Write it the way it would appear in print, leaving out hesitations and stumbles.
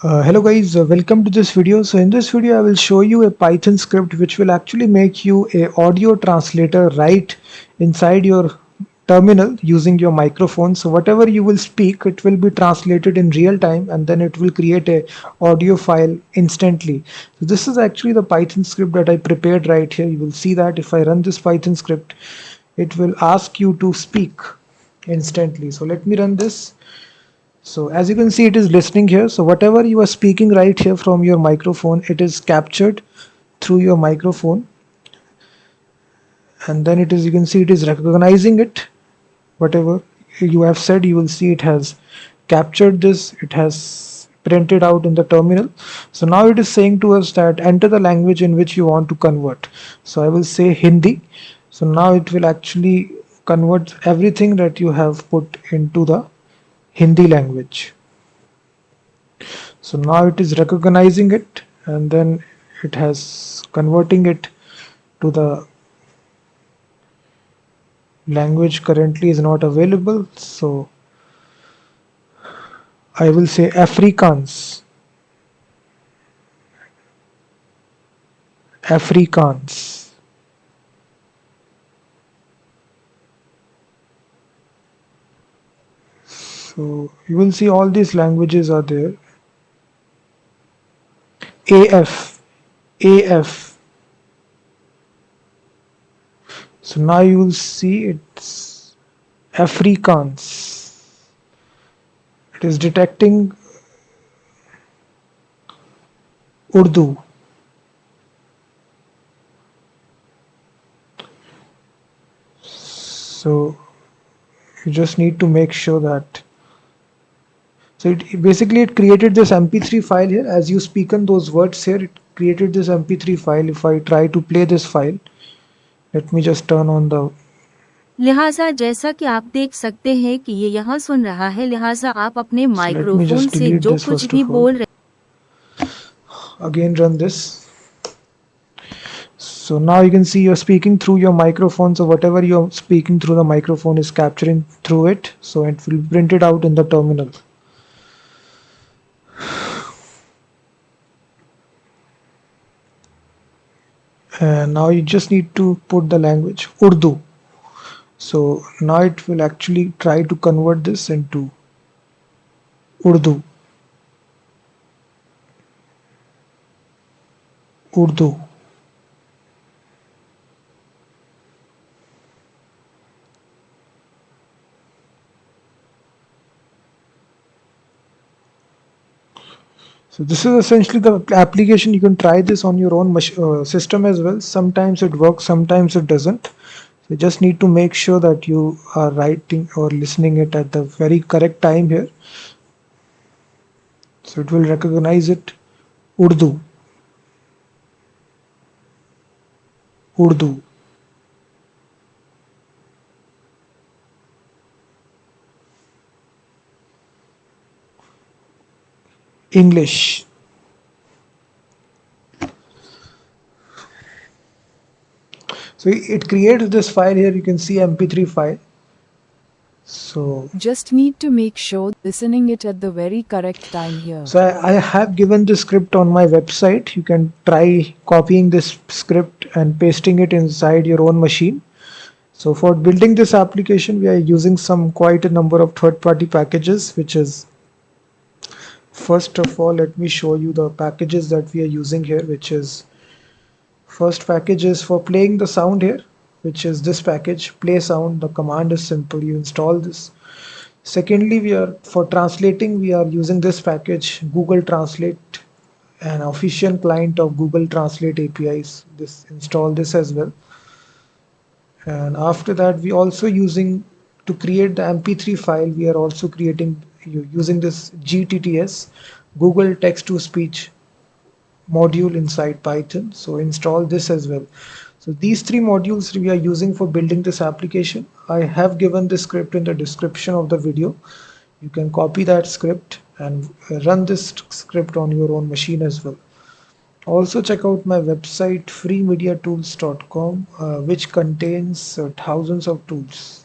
Hello guys, welcome to this video. So in this video I will show you a Python script which will actually make you a audio translator right inside your terminal using your microphone. So whatever you will speak, it will be translated in real time and then it will create a audio file instantly. So this is actually the Python script that I prepared right here. You will see that if I run this Python script, it will ask you to speak instantly. So let me run this. So as you can see, it is listening here. So whatever you are speaking right here from your microphone, it is captured through your microphone. And then it is, you can see it is recognizing it. Whatever you have said, you will see it has captured this. It has printed out in the terminal. So now it is saying to us that enter the language in which you want to convert. So I will say Hindi. So now it will actually convert everything that you have put into the Hindi language. So now it is recognizing it and then it has converting it to the language currently is not available. So I will say Afrikaans. Afrikaans. So you will see all these languages are there. AF. AF. So now you will see it's Afrikaans. It is detecting Urdu. So you just need to make sure that. So it created this MP3 file here. As you speak in those words here, it created this MP3 file. If I try to play this file, let me just turn on the. लिहाजा जैसा कि आप देख सकते हैं कि ये यहाँ सुन रहा है, लिहाजा आप अपने So let me microphone just से delete जो this कुछ first भी of all. बोल रहे Again run this. So now you can see you're speaking through your microphone. So whatever you're speaking through the microphone is capturing through it. So it will print it out in the terminal. And now you just need to put the language Urdu. So now it will actually try to convert this into Urdu. Urdu. So this is essentially the application. You can try this on your own system as well. Sometimes it works, sometimes it doesn't. So you just need to make sure that you are writing or listening it at the very correct time here. So it will recognize it. Urdu. Urdu. English. So it creates this file here. You can see MP3 file. So just need to make sure listening it at the very correct time here. So I have given the script on my website. You can try copying this script and pasting it inside your own machine. So for building this application, we are using quite a number of third-party packages, which is, first of all, let me show you the packages that we are using here, which is, first package is for playing the sound here, which is this package, play sound. The command is simple. You install this. Secondly, for translating, we are using this package, Google Translate, an official client of Google Translate APIs. Install this as well. And after that, we also using to create the MP3 file. We are also using this GTTS, Google Text to Speech module inside Python. So install this as well. So these three modules we are using for building this application. I have given the script in the description of the video. You can copy that script and run this script on your own machine as well. Also check out my website freemediatools.com, which contains thousands of tools.